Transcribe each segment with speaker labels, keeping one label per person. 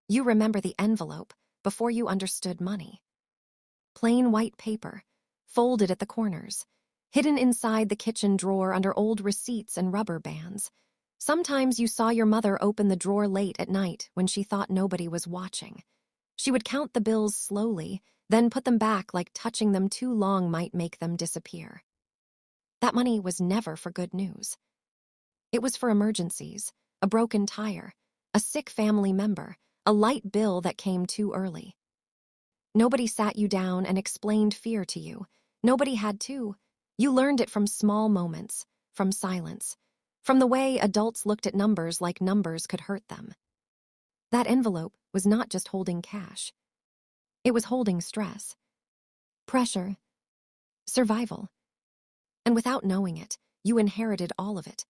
Speaker 1: You remember the envelope before you understood money. Plain white paper, folded at the corners, hidden inside the kitchen drawer under old receipts and rubber bands. Sometimes you saw your mother open the drawer late at night when she thought nobody was watching. She would count the bills slowly, then put them back like touching them too long might make them disappear. That money was never for good news. It was for emergencies, a broken tire, a sick family member, a light bill that came too early. Nobody sat you down and explained fear to you. Nobody had to. You learned it from small moments, from silence, from the way adults looked at numbers like numbers could hurt them. That envelope was not just holding cash. It was holding stress, pressure, survival. And without knowing it, you inherited all of it.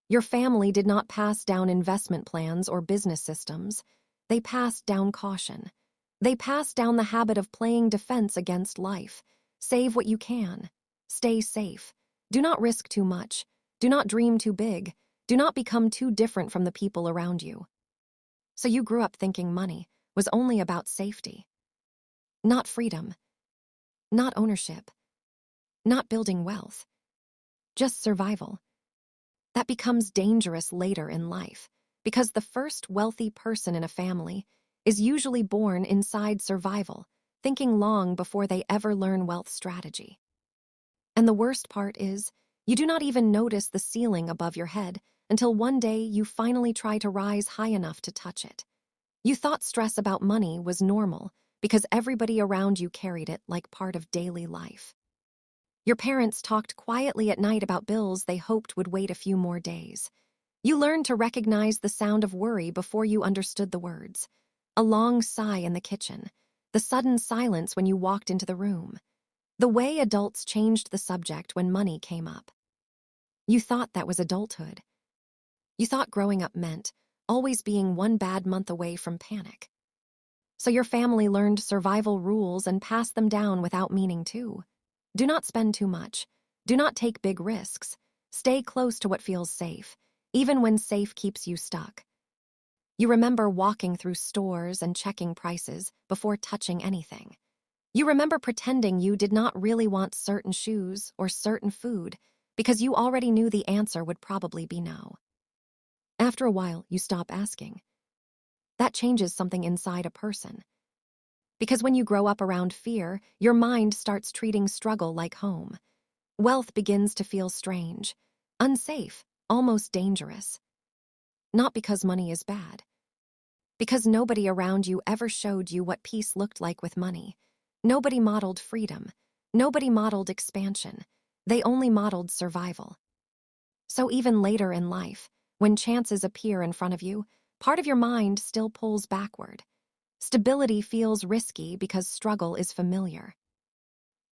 Speaker 1: Your family did not pass down investment plans or business systems. They passed down caution. They passed down the habit of playing defense against life. Save what you can. Stay safe. Do not risk too much. Do not dream too big. Do not become too different from the people around you. So you grew up thinking money was only about safety. Not freedom. Not ownership. Not building wealth. Just survival. That becomes dangerous later in life, because the first wealthy person in a family is usually born inside survival, thinking long before they ever learn wealth strategy. And the worst part is, you do not even notice the ceiling above your head until one day you finally try to rise high enough to touch it. You thought stress about money was normal because everybody around you carried it like part of daily life. Your parents talked quietly at night about bills they hoped would wait a few more days. You learned to recognize the sound of worry before you understood the words. A long sigh in the kitchen, the sudden silence when you walked into the room, the way adults changed the subject when money came up. You thought that was adulthood. You thought growing up meant always being one bad month away from panic. So your family learned survival rules and passed them down without meaning to. Do not spend too much. Do not take big risks. Stay close to what feels safe, even when safe keeps you stuck. You remember walking through stores and checking prices before touching anything. You remember pretending you did not really want certain shoes or certain food because you already knew the answer would probably be no. After a while, you stop asking. That changes something inside a person. Because when you grow up around fear, your mind starts treating struggle like home. Wealth begins to feel strange, unsafe, almost dangerous. Not because money is bad. Because nobody around you ever showed you what peace looked like with money. Nobody modeled freedom. Nobody modeled expansion. They only modeled survival. So even later in life, when chances appear in front of you, part of your mind still pulls backward. Stability feels risky because struggle is familiar.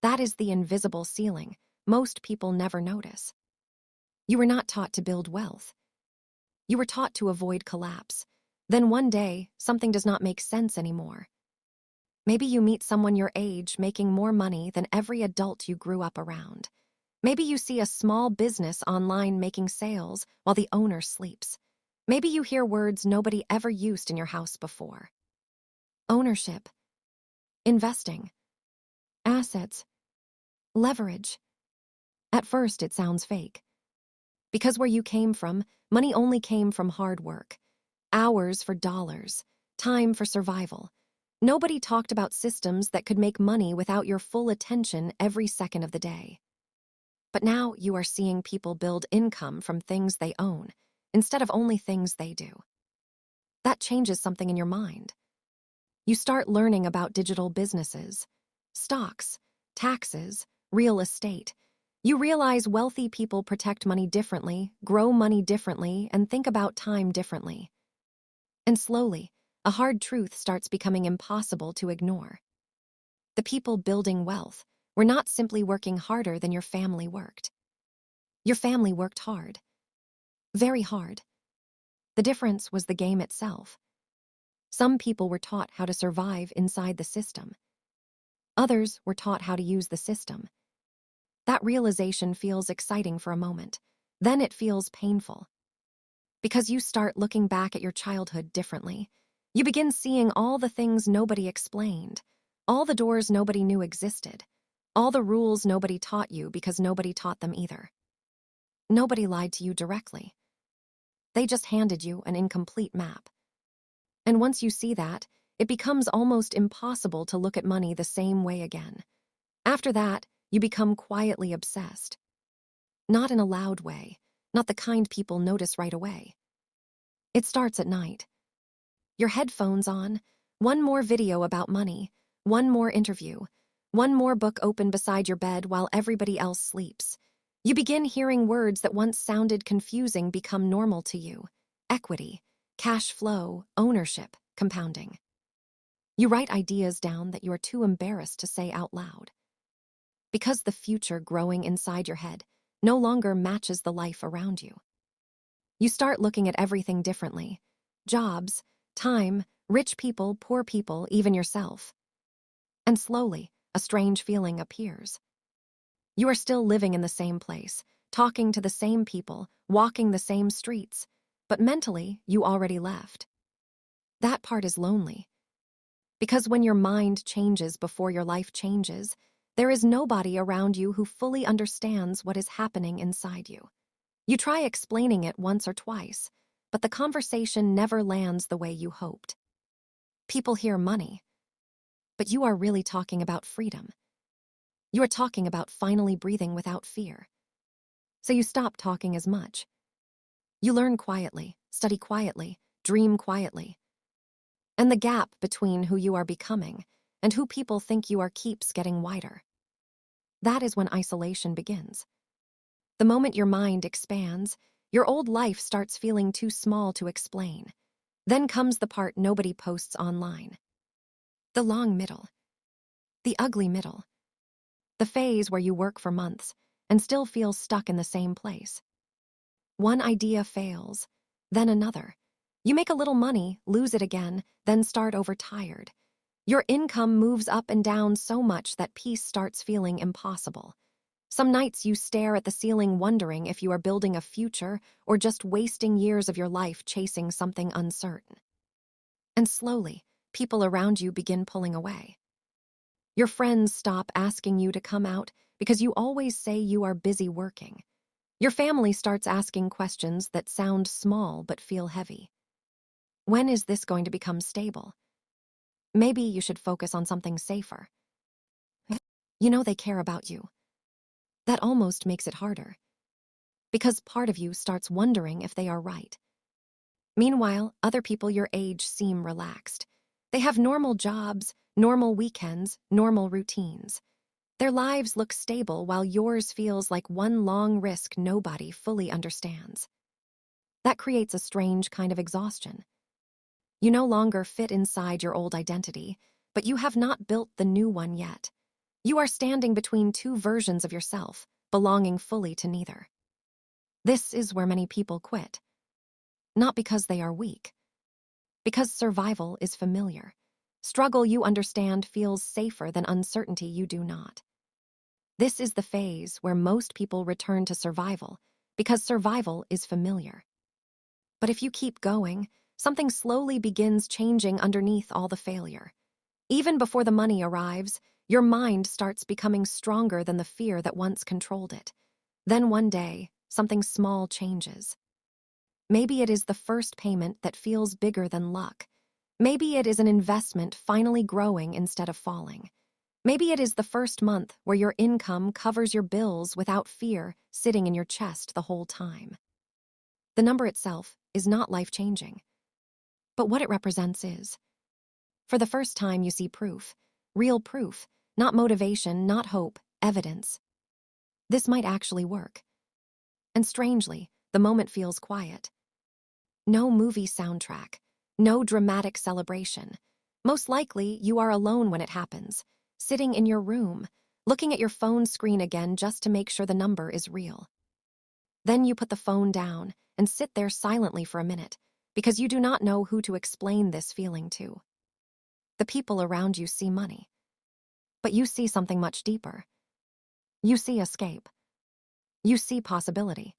Speaker 1: That is the invisible ceiling most people never notice. You were not taught to build wealth. You were taught to avoid collapse. Then one day, something does not make sense anymore. Maybe you meet someone your age making more money than every adult you grew up around. Maybe you see a small business online making sales while the owner sleeps. Maybe you hear words nobody ever used in your house before. Ownership, investing, assets, leverage. At first, it sounds fake. Because where you came from, money only came from hard work. Hours for dollars, time for survival. Nobody talked about systems that could make money without your full attention every second of the day. But now you are seeing people build income from things they own, instead of only things they do. That changes something in your mind. You start learning about digital businesses, stocks, taxes, real estate. You realize wealthy people protect money differently, grow money differently, and think about time differently. And slowly, a hard truth starts becoming impossible to ignore. The people building wealth were not simply working harder than your family worked. Your family worked hard. Very hard. The difference was the game itself. Some people were taught how to survive inside the system. Others were taught how to use the system. That realization feels exciting for a moment. Then it feels painful. Because you start looking back at your childhood differently. You begin seeing all the things nobody explained, all the doors nobody knew existed, all the rules nobody taught you because nobody taught them either. Nobody lied to you directly. They just handed you an incomplete map. And once you see that, it becomes almost impossible to look at money the same way again. After that, you become quietly obsessed. Not in a loud way, not the kind people notice right away. It starts at night. Your headphones on, one more video about money, one more interview, one more book open beside your bed while everybody else sleeps. You begin hearing words that once sounded confusing become normal to you. Equity, cash flow, ownership, compounding. You write ideas down that you are too embarrassed to say out loud. Because the future growing inside your head no longer matches the life around you. You start looking at everything differently. Jobs, time, rich people, poor people, even yourself. And slowly, a strange feeling appears. You are still living in the same place, talking to the same people, walking the same streets, but mentally, you already left. That part is lonely. Because when your mind changes before your life changes, there is nobody around you who fully understands what is happening inside you. You try explaining it once or twice, but the conversation never lands the way you hoped. People hear money, but you are really talking about freedom. You are talking about finally breathing without fear. So you stop talking as much. You learn quietly, study quietly, dream quietly. And the gap between who you are becoming and who people think you are keeps getting wider. That is when isolation begins. The moment your mind expands, your old life starts feeling too small to explain. Then comes the part nobody posts online. The long middle. The ugly middle. The phase where you work for months and still feel stuck in the same place. One idea fails, then another. You make a little money, lose it again, then start over tired. Your income moves up and down so much that peace starts feeling impossible. Some nights you stare at the ceiling wondering if you are building a future or just wasting years of your life chasing something uncertain. And slowly, people around you begin pulling away. Your friends stop asking you to come out because you always say you are busy working. Your family starts asking questions that sound small but feel heavy. When is this going to become stable? Maybe you should focus on something safer. You know they care about you. That almost makes it harder. Because part of you starts wondering if they are right. Meanwhile, other people your age seem relaxed. They have normal jobs, normal weekends, normal routines. Their lives look stable while yours feels like one long risk nobody fully understands. That creates a strange kind of exhaustion. You no longer fit inside your old identity, but you have not built the new one yet. You are standing between two versions of yourself, belonging fully to neither. This is where many people quit. Not because they are weak. Because survival is familiar. Struggle you understand feels safer than uncertainty you do not. This is the phase where most people return to survival, because survival is familiar. But if you keep going, something slowly begins changing underneath all the failure. Even before the money arrives, your mind starts becoming stronger than the fear that once controlled it. Then one day, something small changes. Maybe it is the first payment that feels bigger than luck. Maybe it is an investment finally growing instead of falling. Maybe it is the first month where your income covers your bills without fear sitting in your chest the whole time. The number itself is not life-changing, but what it represents is. For the first time you see proof, real proof, not motivation, not hope, evidence. This might actually work. And strangely, the moment feels quiet. No movie soundtrack, no dramatic celebration. Most likely, you are alone when it happens, sitting in your room, looking at your phone screen again just to make sure the number is real. Then you put the phone down and sit there silently for a minute, because you do not know who to explain this feeling to. The people around you see money. But you see something much deeper. You see escape. You see possibility.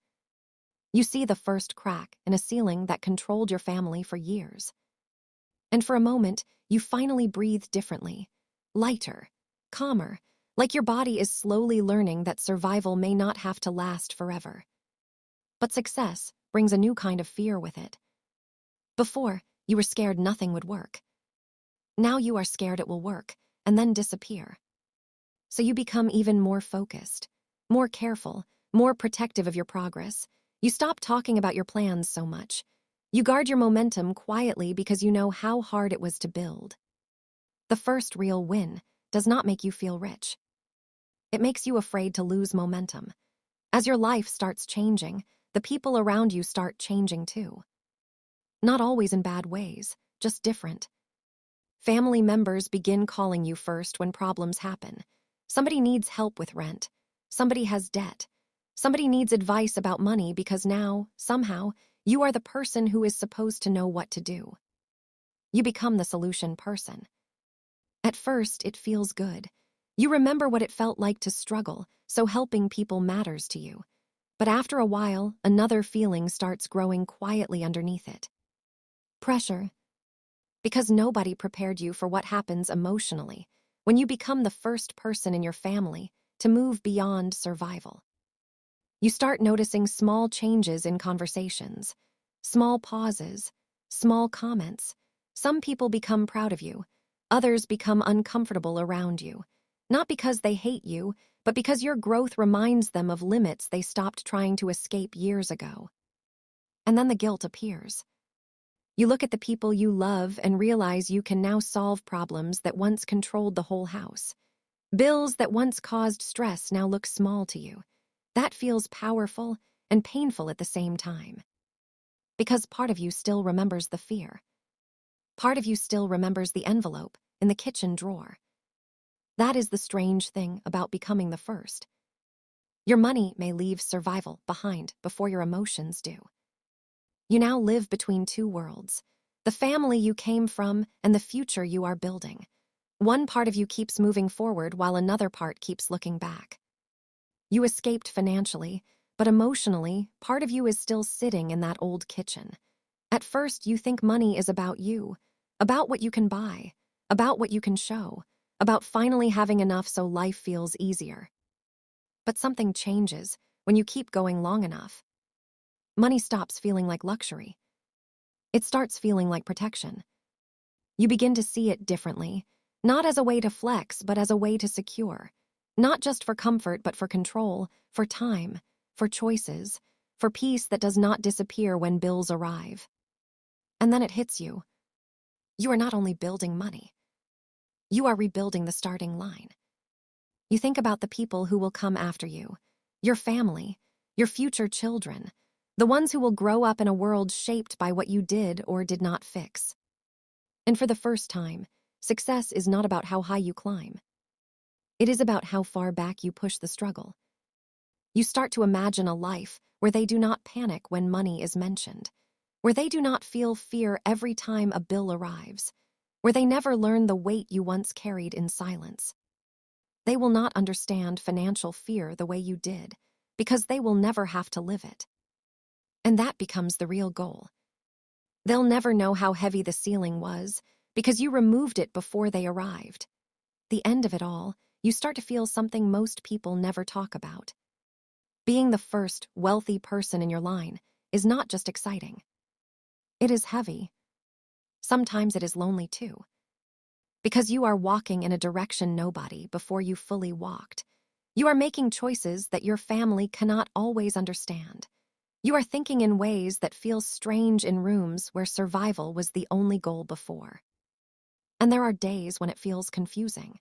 Speaker 1: You see the first crack in a ceiling that controlled your family for years. And for a moment, you finally breathe differently, lighter, calmer, like your body is slowly learning that survival may not have to last forever. But success brings a new kind of fear with it. Before, you were scared nothing would work. Now you are scared it will work and then disappear. So you become even more focused, more careful, more protective of your progress. You stop talking about your plans so much. You guard your momentum quietly because you know how hard it was to build. The first real win does not make you feel rich. It makes you afraid to lose momentum. As your life starts changing, the people around you start changing too. Not always in bad ways, just different. Family members begin calling you first when problems happen. Somebody needs help with rent. Somebody has debt. Somebody needs advice about money because now, somehow, you are the person who is supposed to know what to do. You become the solution person. At first, it feels good. You remember what it felt like to struggle, so helping people matters to you. But after a while, another feeling starts growing quietly underneath it. Pressure. Because nobody prepared you for what happens emotionally when you become the first person in your family to move beyond survival. You start noticing small changes in conversations, small pauses, small comments. Some people become proud of you. Others become uncomfortable around you. Not because they hate you, but because your growth reminds them of limits they stopped trying to escape years ago. And then the guilt appears. You look at the people you love and realize you can now solve problems that once controlled the whole house. Bills that once caused stress now look small to you. That feels powerful and painful at the same time. Because part of you still remembers the fear. Part of you still remembers the envelope in the kitchen drawer. That is the strange thing about becoming the first. Your money may leave survival behind before your emotions do. You now live between two worlds, the family you came from and the future you are building. One part of you keeps moving forward while another part keeps looking back. You escaped financially, but emotionally, part of you is still sitting in that old kitchen. At first, you think money is about you, about what you can buy, about what you can show, about finally having enough so life feels easier. But something changes when you keep going long enough. Money stops feeling like luxury. It starts feeling like protection. You begin to see it differently, not as a way to flex, but as a way to secure. Not just for comfort, but for control, for time, for choices, for peace that does not disappear when bills arrive. And then it hits you. You are not only building money, you are rebuilding the starting line. You think about the people who will come after you, your family, your future children, the ones who will grow up in a world shaped by what you did or did not fix. And for the first time, success is not about how high you climb. It is about how far back you push the struggle. You start to imagine a life where they do not panic when money is mentioned, where they do not feel fear every time a bill arrives, where they never learn the weight you once carried in silence. They will not understand financial fear the way you did, because they will never have to live it. And that becomes the real goal. They'll never know how heavy the ceiling was, because you removed it before they arrived. The end of it all, you start to feel something most people never talk about. Being the first wealthy person in your line is not just exciting. It is heavy. Sometimes it is lonely too. Because you are walking in a direction nobody before you fully walked. You are making choices that your family cannot always understand. You are thinking in ways that feel strange in rooms where survival was the only goal before. And there are days when it feels confusing.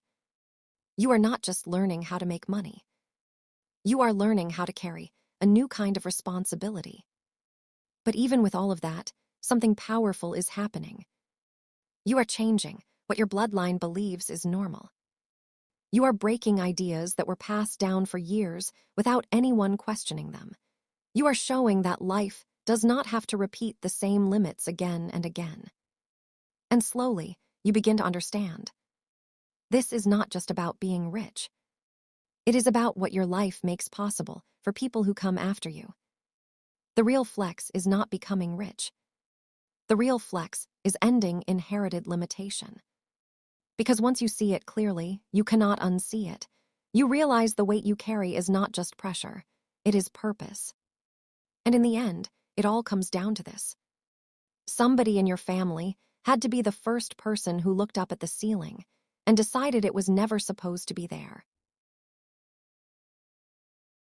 Speaker 1: You are not just learning how to make money. You are learning how to carry a new kind of responsibility. But even with all of that, something powerful is happening. You are changing what your bloodline believes is normal. You are breaking ideas that were passed down for years without anyone questioning them. You are showing that life does not have to repeat the same limits again and again. And slowly, you begin to understand. This is not just about being rich. It is about what your life makes possible for people who come after you. The real flex is not becoming rich. The real flex is ending inherited limitation. Because once you see it clearly, you cannot unsee it. You realize the weight you carry is not just pressure, it is purpose. And in the end, it all comes down to this. Somebody in your family had to be the first person who looked up at the ceiling and decided it was never supposed to be there.